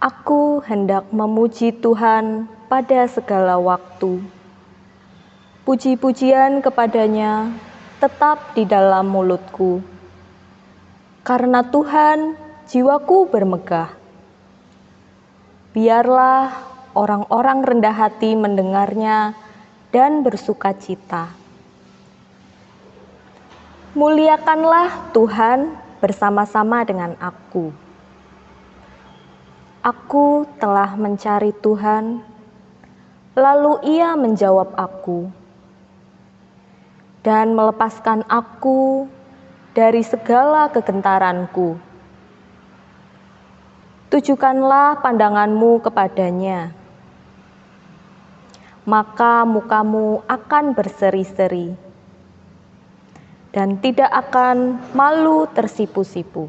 Aku hendak memuji Tuhan pada segala waktu. Puji-pujian kepadanya tetap di dalam mulutku. Karena Tuhan, jiwaku bermegah. Biarlah orang-orang rendah hati mendengarnya dan bersukacita. Muliakanlah Tuhan bersama-sama dengan aku. Aku telah mencari Tuhan, lalu Ia menjawab aku dan melepaskan aku dari segala kegentaranku. Tujukanlah pandanganmu kepadanya, maka mukamu akan berseri-seri dan tidak akan malu tersipu-sipu.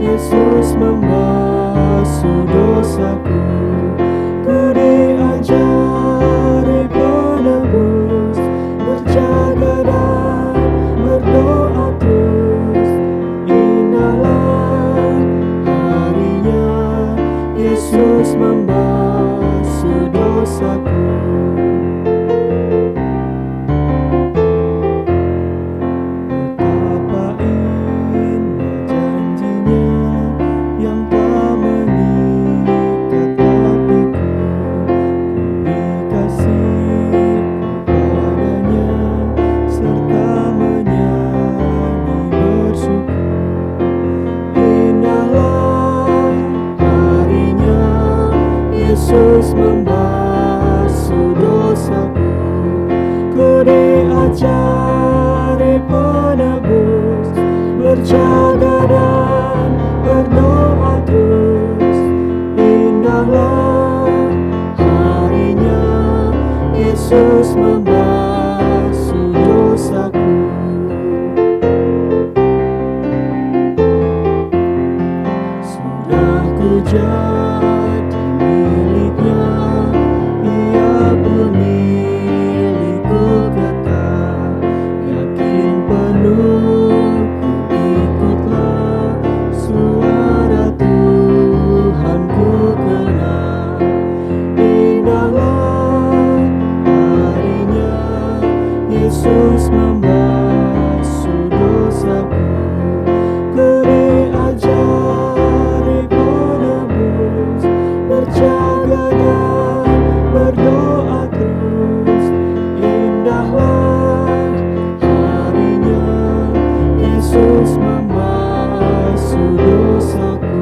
Yesus membasuh dosaku, ku diajari penebus, berjaga dan berdoa terus. Indahlah harinya, Yesus membasuh dosaku. Yesus membasuh dosaku, ku diajari penebus, berjaga dan berdoa terus. Indahlah harinya, Yesus membasuh dosaku. Sudah ku jadi miliknya, Ia pemilikku kekal. Yakin penuh ku ikutlah, suara Tuhan ku kenal. Indahlah harinya, Yesus membasuh dosaku, ku diajari penebus, berjaga dan berdoa terus. Indahlah harinya, Yesus membasuh dosaku.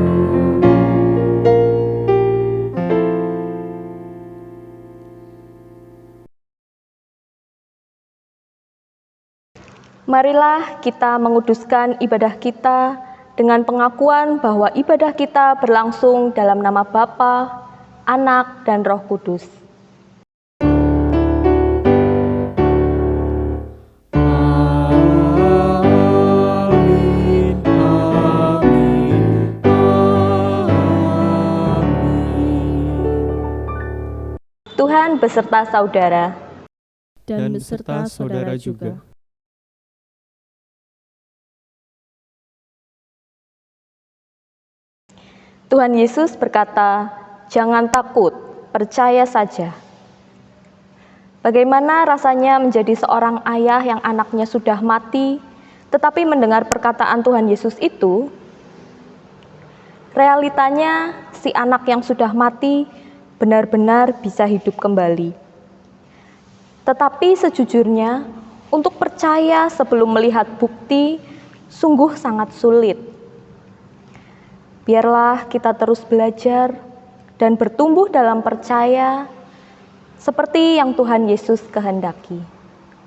Marilah kita menguduskan ibadah kita dengan pengakuan bahwa ibadah kita berlangsung dalam nama Bapa, Anak, dan Roh Kudus. Amin, amin, amin. Tuhan beserta saudara. Dan beserta saudara juga. Tuhan Yesus berkata, "Jangan takut, percaya saja." Bagaimana rasanya menjadi seorang ayah yang anaknya sudah mati, tetapi mendengar perkataan Tuhan Yesus itu? Realitanya, si anak yang sudah mati benar-benar bisa hidup kembali. Tetapi sejujurnya, untuk percaya sebelum melihat bukti sungguh sangat sulit. Biarlah kita terus belajar dan bertumbuh dalam percaya seperti yang Tuhan Yesus kehendaki.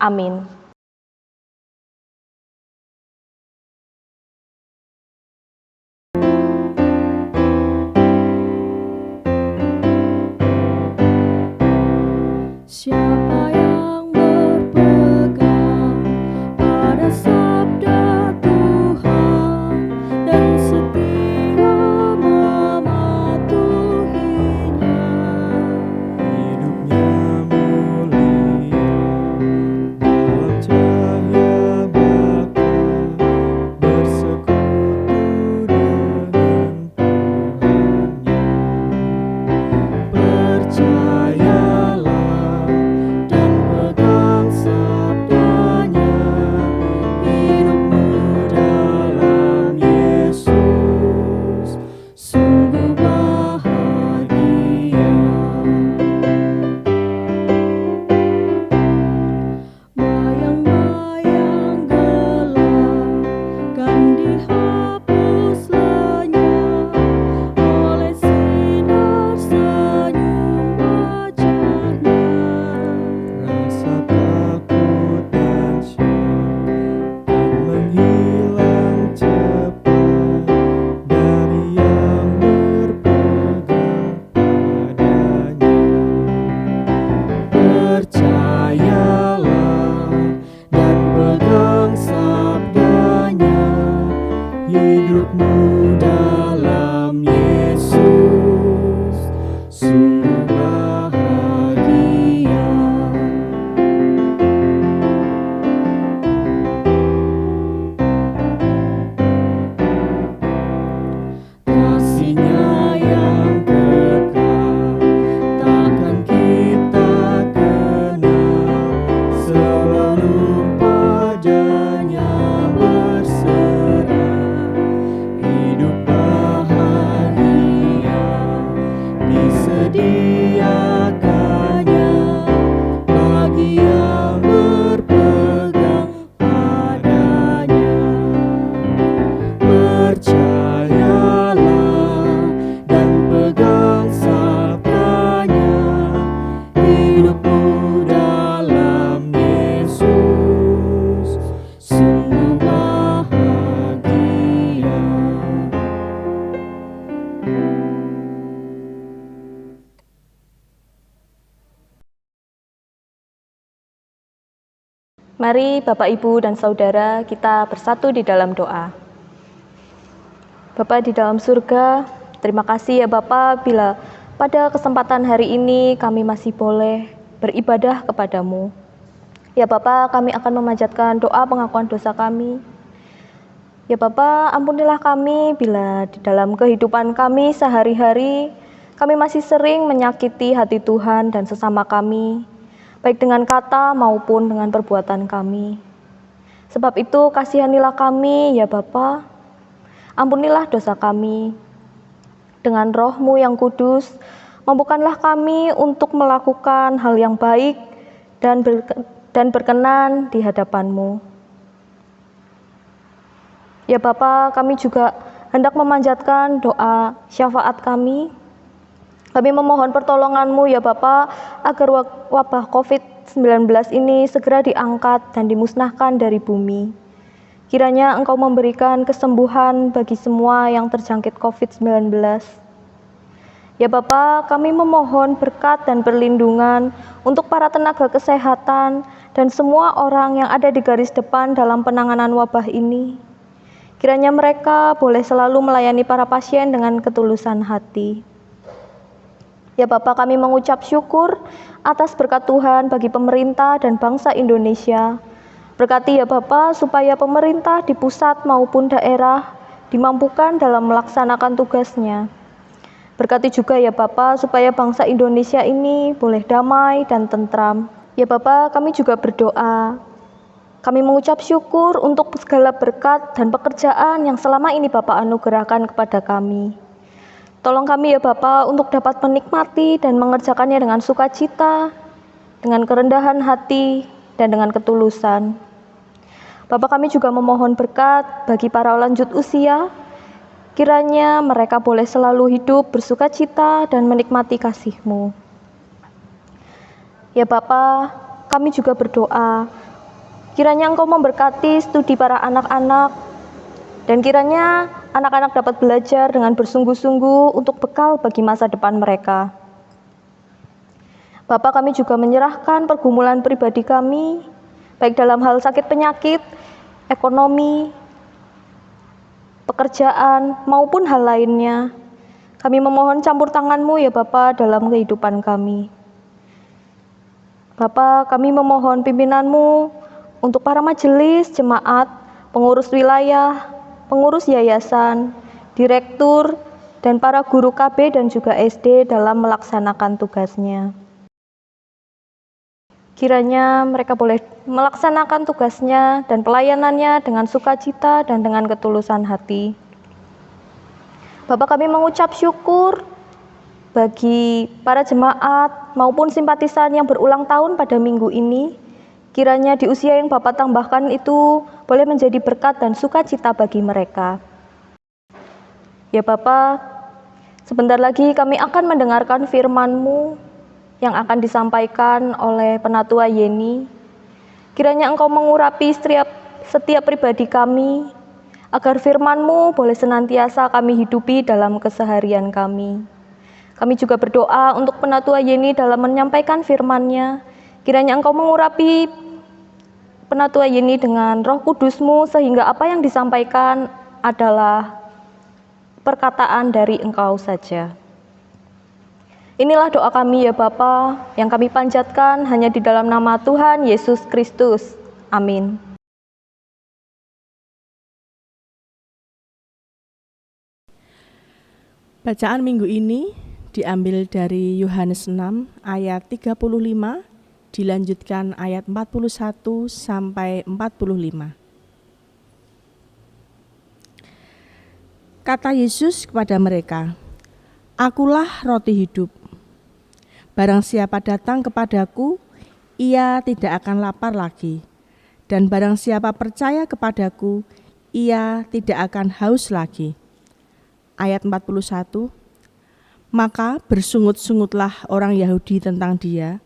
Amin. Mari Bapak, Ibu, dan Saudara kita bersatu di dalam doa. Bapa di dalam surga, terima kasih ya Bapa bila pada kesempatan hari ini kami masih boleh beribadah kepadamu. Ya Bapa, kami akan memanjatkan doa pengakuan dosa kami. Ya Bapa, ampunilah kami bila di dalam kehidupan kami sehari-hari kami masih sering menyakiti hati Tuhan dan sesama kami, baik dengan kata maupun dengan perbuatan kami. Sebab itu kasihanilah kami ya Bapa, ampunilah dosa kami. Dengan Roh-Mu yang kudus, mampukanlah kami untuk melakukan hal yang baik dan berkenan di hadapan-Mu. Ya Bapa, kami juga hendak memanjatkan doa syafaat kami. Kami memohon pertolongan-Mu ya Bapa, agar wabah COVID-19 ini segera diangkat dan dimusnahkan dari bumi. Kiranya Engkau memberikan kesembuhan bagi semua yang terjangkit COVID-19. Ya Bapa, kami memohon berkat dan perlindungan untuk para tenaga kesehatan dan semua orang yang ada di garis depan dalam penanganan wabah ini. Kiranya mereka boleh selalu melayani para pasien dengan ketulusan hati. Ya Bapa, kami mengucap syukur atas berkat Tuhan bagi pemerintah dan bangsa Indonesia. Berkati ya Bapa, supaya pemerintah di pusat maupun daerah dimampukan dalam melaksanakan tugasnya. Berkati juga ya Bapa, supaya bangsa Indonesia ini boleh damai dan tentram. Ya Bapa, kami juga berdoa. Kami mengucap syukur untuk segala berkat dan pekerjaan yang selama ini Bapa anugerahkan kepada kami. Tolong kami ya Bapa untuk dapat menikmati dan mengerjakannya dengan sukacita, dengan kerendahan hati, dan dengan ketulusan. Bapa, kami juga memohon berkat bagi para lanjut usia, kiranya mereka boleh selalu hidup bersukacita dan menikmati kasih-Mu. Ya Bapa, kami juga berdoa, kiranya Engkau memberkati studi para anak-anak, dan kiranya anak-anak dapat belajar dengan bersungguh-sungguh untuk bekal bagi masa depan mereka. Bapa, kami juga menyerahkan pergumulan pribadi kami, baik dalam hal sakit penyakit, ekonomi, pekerjaan, maupun hal lainnya. Kami memohon campur tangan-Mu ya Bapa dalam kehidupan kami. Bapa, kami memohon pimpinan-Mu untuk para majelis, jemaat, pengurus wilayah, pengurus yayasan, direktur, dan para guru KB dan juga SD dalam melaksanakan tugasnya. Kiranya mereka boleh melaksanakan tugasnya dan pelayanannya dengan sukacita dan dengan ketulusan hati. Bapak, kami mengucap syukur bagi para jemaat maupun simpatisan yang berulang tahun pada minggu ini. Kiranya di usia yang Bapak tambahkan itu boleh menjadi berkat dan sukacita bagi mereka. Ya Bapak, sebentar lagi kami akan mendengarkan firman-Mu yang akan disampaikan oleh Penatua Yeni. Kiranya Engkau mengurapi setiap pribadi kami, agar firman-Mu boleh senantiasa kami hidupi dalam keseharian kami. Kami juga berdoa untuk Penatua Yeni dalam menyampaikan firman-Nya. Kiranya Engkau mengurapi Penatua Yeni dengan Roh Kudus-Mu, sehingga apa yang disampaikan adalah perkataan dari Engkau saja. Inilah doa kami ya Bapa, yang kami panjatkan hanya di dalam nama Tuhan Yesus Kristus. Amin. Bacaan minggu ini diambil dari Yohanes 6 ayat 35, dilanjutkan ayat 41 sampai 45. Kata Yesus kepada mereka, "Akulah roti hidup. Barang siapa datang kepadaku, ia tidak akan lapar lagi. Dan barang siapa percaya kepadaku, ia tidak akan haus lagi." Ayat 41, maka bersungut-sungutlah orang Yahudi tentang dia,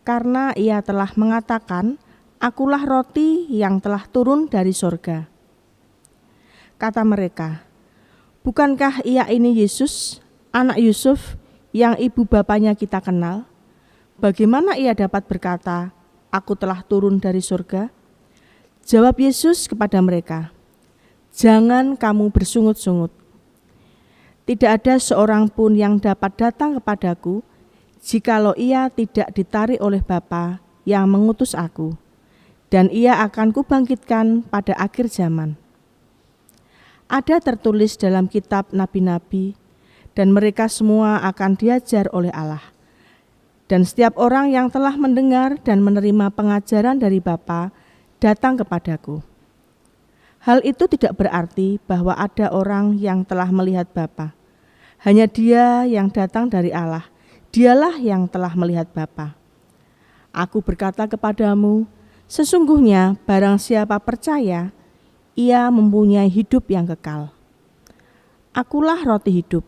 karena ia telah mengatakan, "Akulah roti yang telah turun dari sorga." Kata mereka, "Bukankah ia ini Yesus, anak Yusuf, yang ibu bapanya kita kenal? Bagaimana ia dapat berkata, 'Aku telah turun dari surga'?" Jawab Yesus kepada mereka, "Jangan kamu bersungut-sungut. Tidak ada seorang pun yang dapat datang kepadaku jikalau ia tidak ditarik oleh Bapa yang mengutus aku, dan ia akan kubangkitkan pada akhir zaman. Ada tertulis dalam kitab nabi-nabi, dan mereka semua akan diajar oleh Allah. Dan setiap orang yang telah mendengar dan menerima pengajaran dari Bapa datang kepadaku. Hal itu tidak berarti bahwa ada orang yang telah melihat Bapa. Hanya Dia yang datang dari Allah. Dialah yang telah melihat Bapa. Aku berkata kepadamu, sesungguhnya barang siapa percaya, ia mempunyai hidup yang kekal. Akulah roti hidup.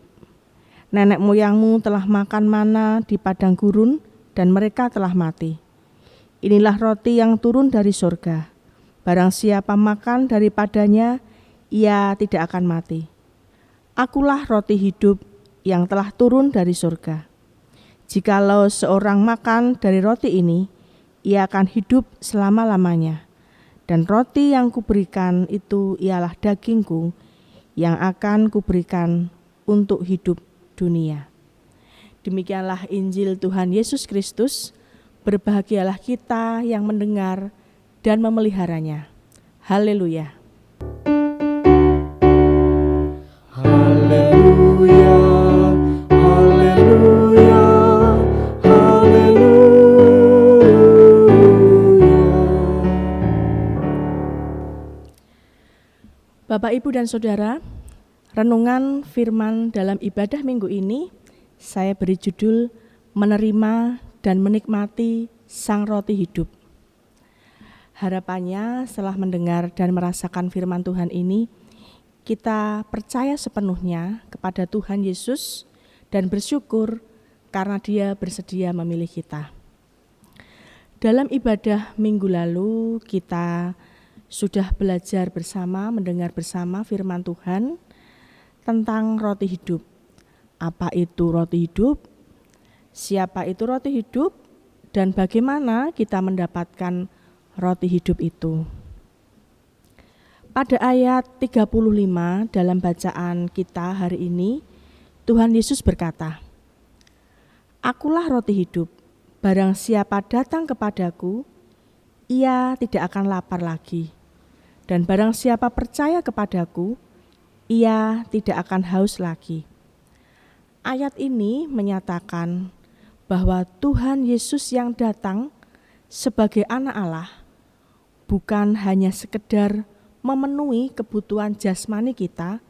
Nenek moyangmu telah makan mana di padang gurun dan mereka telah mati. Inilah roti yang turun dari surga. Barang siapa makan daripadanya, ia tidak akan mati. Akulah roti hidup yang telah turun dari surga. Jikalau seorang makan dari roti ini, ia akan hidup selama-lamanya. Dan roti yang kuberikan itu ialah dagingku yang akan kuberikan untuk hidup dunia." Demikianlah Injil Tuhan Yesus Kristus. Berbahagialah kita yang mendengar dan memeliharanya. Haleluya. Haleluya, haleluya, haleluya. Bapak, Ibu, dan Saudara, renungan firman dalam ibadah minggu ini saya beri judul Menerima dan Menikmati Sang Roti Hidup. Harapannya setelah mendengar dan merasakan firman Tuhan ini, kita percaya sepenuhnya kepada Tuhan Yesus dan bersyukur karena Dia bersedia memilih kita. Dalam ibadah minggu lalu kita sudah belajar bersama, mendengar bersama firman Tuhan tentang roti hidup. Apa itu roti hidup? Siapa itu roti hidup? Dan bagaimana kita mendapatkan roti hidup itu? Pada ayat 35 dalam bacaan kita hari ini, Tuhan Yesus berkata, "Akulah roti hidup, barang siapa datang kepadaku, ia tidak akan lapar lagi. Dan barang siapa percaya kepadaku, ia tidak akan haus lagi." Ayat ini menyatakan bahwa Tuhan Yesus yang datang sebagai anak Allah bukan hanya sekedar memenuhi kebutuhan jasmani kita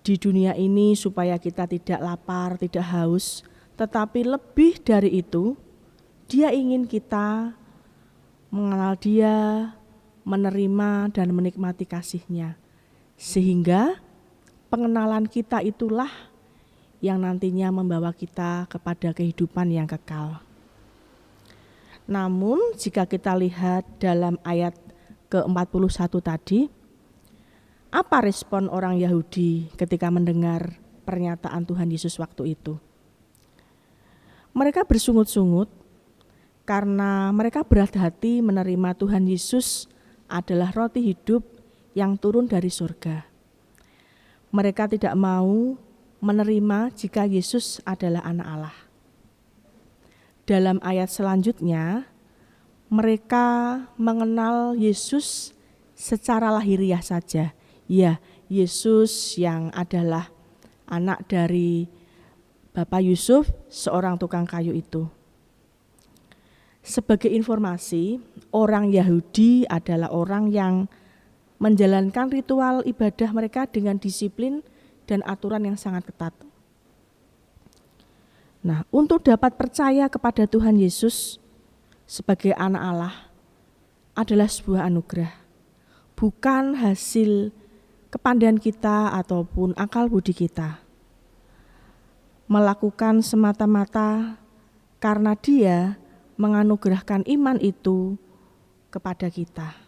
di dunia ini supaya kita tidak lapar, tidak haus, tetapi lebih dari itu, Dia ingin kita mengenal Dia, menerima dan menikmati kasih-Nya. Sehingga pengenalan kita itulah yang nantinya membawa kita kepada kehidupan yang kekal. Namun jika kita lihat dalam ayat ke-41 tadi, apa respon orang Yahudi ketika mendengar pernyataan Tuhan Yesus waktu itu? Mereka bersungut-sungut karena mereka berat hati menerima Tuhan Yesus adalah roti hidup yang turun dari surga. Mereka tidak mau menerima jika Yesus adalah anak Allah. Dalam ayat selanjutnya, mereka mengenal Yesus secara lahiriah saja. Ya, Yesus yang adalah anak dari Bapak Yusuf, seorang tukang kayu itu. Sebagai informasi, orang Yahudi adalah orang yang menjalankan ritual ibadah mereka dengan disiplin dan aturan yang sangat ketat. Nah, untuk dapat percaya kepada Tuhan Yesus sebagai anak Allah adalah sebuah anugerah, bukan hasil kepandaian kita ataupun akal budi kita. Melakukan semata-mata karena Dia menganugerahkan iman itu kepada kita.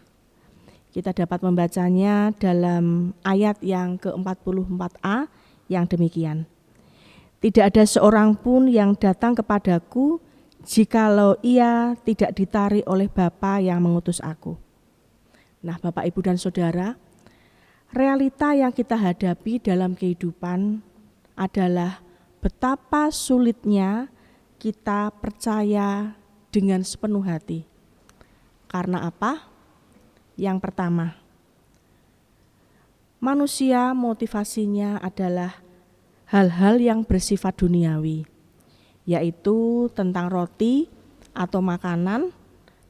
Kita dapat membacanya dalam ayat yang ke-44a yang demikian. Tidak ada seorang pun yang datang kepadaku jikalau ia tidak ditarik oleh Bapa yang mengutus aku. Nah, Bapak, Ibu, dan Saudara, realita yang kita hadapi dalam kehidupan adalah betapa sulitnya kita percaya dengan sepenuh hati. Karena apa? Yang pertama, manusia motivasinya adalah hal-hal yang bersifat duniawi, yaitu tentang roti atau makanan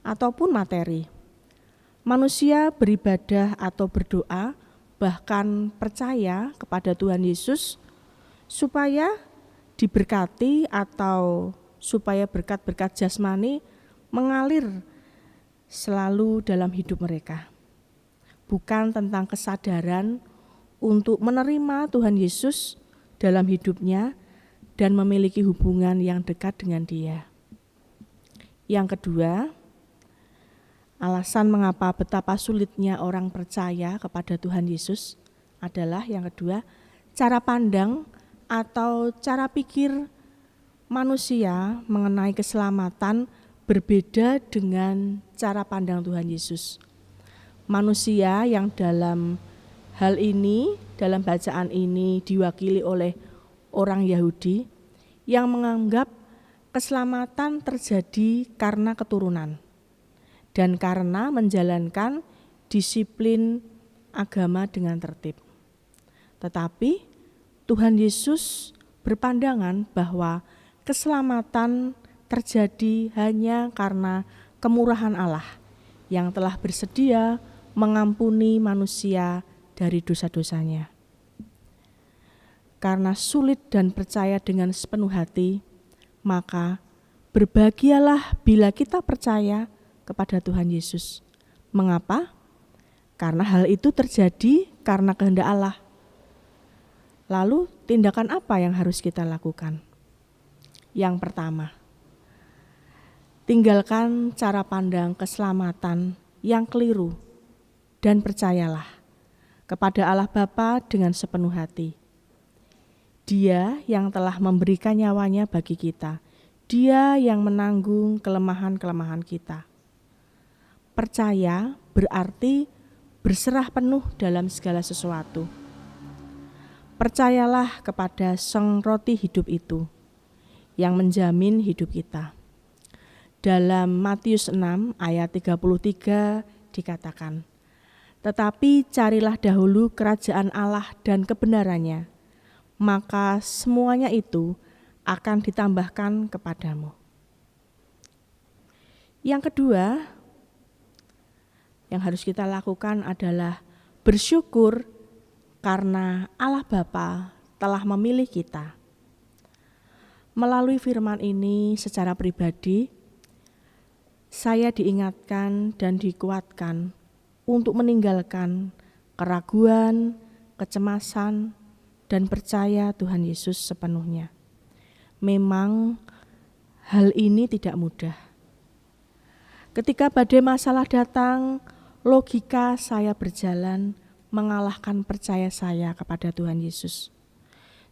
ataupun materi. Manusia beribadah atau berdoa, bahkan percaya kepada Tuhan Yesus supaya diberkati atau supaya berkat-berkat jasmani mengalir selalu dalam hidup mereka. Bukan tentang kesadaran untuk menerima Tuhan Yesus dalam hidupnya dan memiliki hubungan yang dekat dengan Dia. Yang kedua, alasan mengapa betapa sulitnya orang percaya kepada Tuhan Yesus adalah yang kedua, cara pandang atau cara pikir manusia mengenai keselamatan berbeda dengan cara pandang Tuhan Yesus. Manusia yang dalam hal ini, dalam bacaan ini diwakili oleh orang Yahudi yang menganggap keselamatan terjadi karena keturunan dan karena menjalankan disiplin agama dengan tertib. Tetapi Tuhan Yesus berpandangan bahwa keselamatan terjadi hanya karena kemurahan Allah yang telah bersedia mengampuni manusia dari dosa-dosanya. Karena sulit dan percaya dengan sepenuh hati, maka berbahagialah bila kita percaya kepada Tuhan Yesus. Mengapa? Karena hal itu terjadi karena kehendak Allah. Lalu tindakan apa yang harus kita lakukan? Yang pertama, tinggalkan cara pandang keselamatan yang keliru dan percayalah kepada Allah Bapa dengan sepenuh hati. Dia yang telah memberikan nyawanya bagi kita. Dia yang menanggung kelemahan-kelemahan kita. Percaya berarti berserah penuh dalam segala sesuatu. Percayalah kepada Sang Roti hidup itu yang menjamin hidup kita. Dalam Matius 6 ayat 33 dikatakan, "Tetapi carilah dahulu kerajaan Allah dan kebenarannya, maka semuanya itu akan ditambahkan kepadamu." Yang kedua, yang harus kita lakukan adalah bersyukur karena Allah Bapa telah memilih kita. Melalui firman ini secara pribadi, saya diingatkan dan dikuatkan untuk meninggalkan keraguan, kecemasan, dan percaya Tuhan Yesus sepenuhnya. Memang hal ini tidak mudah. Ketika badai masalah datang, logika saya berjalan mengalahkan percaya saya kepada Tuhan Yesus.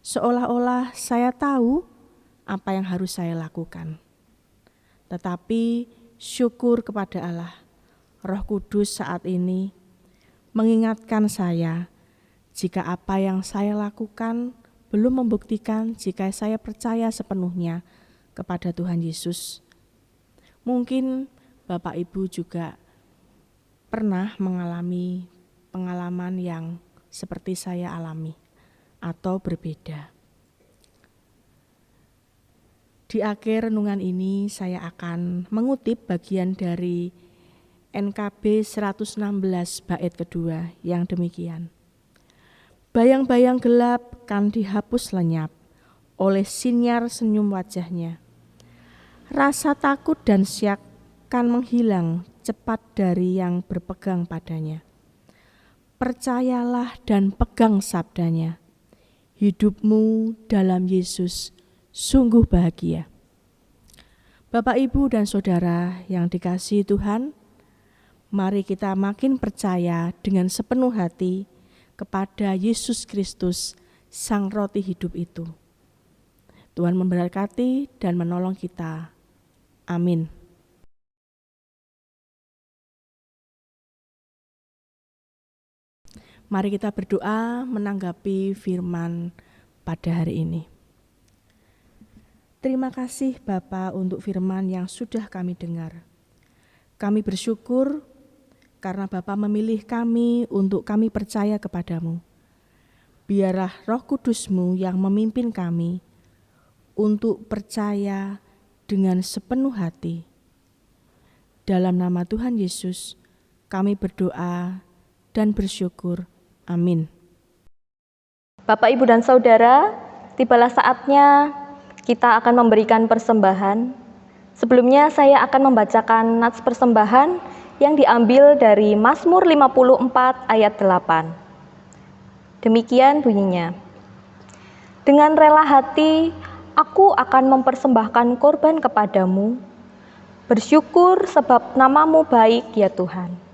Seolah-olah saya tahu apa yang harus saya lakukan. Tetapi syukur kepada Allah, Roh Kudus saat ini mengingatkan saya jika apa yang saya lakukan belum membuktikan jika saya percaya sepenuhnya kepada Tuhan Yesus. Mungkin Bapak Ibu juga pernah mengalami pengalaman yang seperti saya alami atau berbeda. Di akhir renungan ini saya akan mengutip bagian dari NKB 116 bait kedua yang demikian. Bayang-bayang gelap kan dihapus lenyap oleh sinar senyum wajahnya. Rasa takut dan syak kan menghilang cepat dari yang berpegang padanya. Percayalah dan pegang sabdanya. Hidupmu dalam Yesus sungguh bahagia. Bapak, Ibu, dan Saudara yang dikasihi Tuhan, mari kita makin percaya dengan sepenuh hati kepada Yesus Kristus, Sang Roti hidup itu. Tuhan memberkati dan menolong kita. Amin. Mari kita berdoa menanggapi firman pada hari ini. Terima kasih Bapa untuk firman yang sudah kami dengar. Kami bersyukur karena Bapa memilih kami untuk kami percaya kepadamu. Biarlah Roh Kudus-Mu yang memimpin kami untuk percaya dengan sepenuh hati. Dalam nama Tuhan Yesus, kami berdoa dan bersyukur. Amin. Bapak, Ibu, dan Saudara, tibalah saatnya kita akan memberikan persembahan. Sebelumnya saya akan membacakan nats persembahan yang diambil dari Mazmur 54 ayat 8. Demikian bunyinya. Dengan rela hati, aku akan mempersembahkan korban kepadamu. Bersyukur sebab nama-Mu baik ya Tuhan.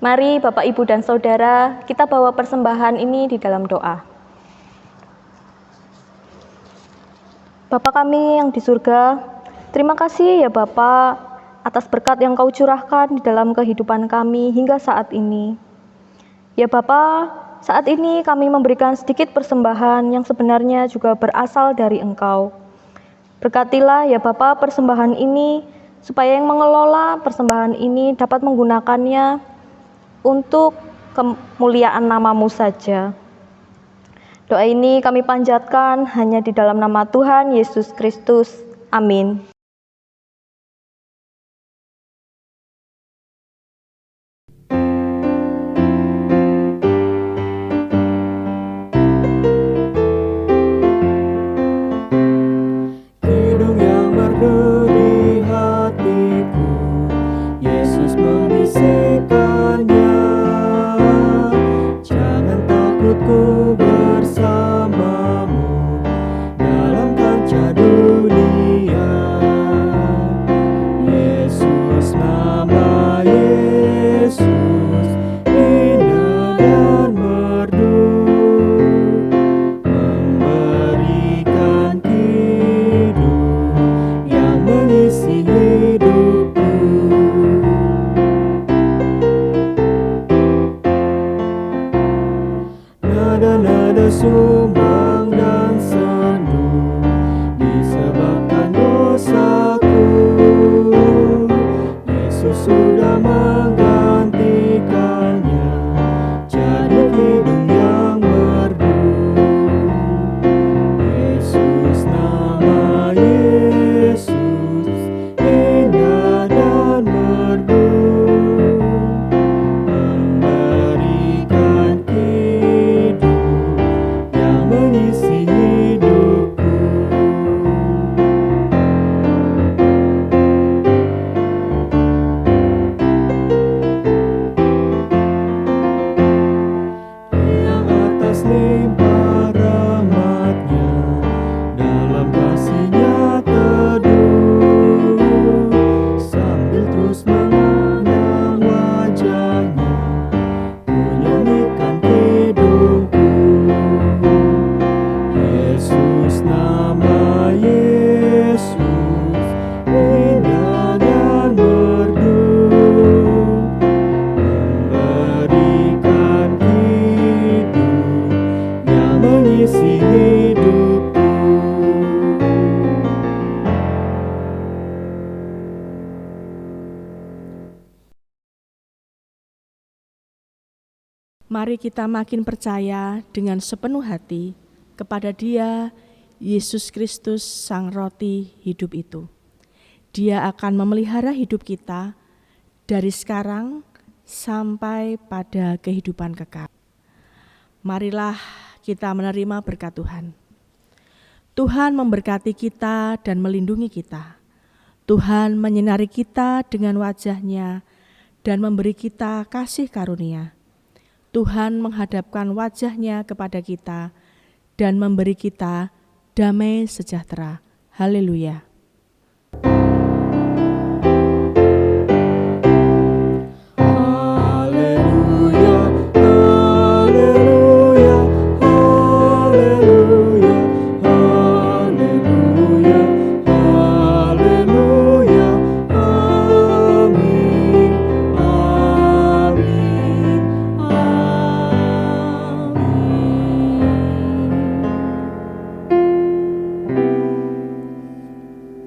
Mari Bapak, Ibu, dan Saudara, kita bawa persembahan ini di dalam doa. Bapa kami yang di surga, terima kasih ya Bapa atas berkat yang Kau curahkan di dalam kehidupan kami hingga saat ini. Ya Bapa, saat ini kami memberikan sedikit persembahan yang sebenarnya juga berasal dari Engkau. Berkatilah ya Bapa persembahan ini, supaya yang mengelola persembahan ini dapat menggunakannya untuk kemuliaan nama-Mu saja. Doa ini kami panjatkan hanya di dalam nama Tuhan Yesus Kristus. Amin. Hidung yang merdu di hatiku, Yesus membisikkannya. Jangan takut, ku bersamamu dalam kancah dunia. Mari kita makin percaya dengan sepenuh hati kepada Dia, Yesus Kristus, Sang Roti hidup itu. Dia akan memelihara hidup kita dari sekarang sampai pada kehidupan kekal. Marilah kita menerima berkat Tuhan. Tuhan memberkati kita dan melindungi kita. Tuhan menyinari kita dengan wajah-Nya dan memberi kita kasih karunia. Tuhan menghadapkan wajah-Nya kepada kita dan memberi kita damai sejahtera. Haleluya.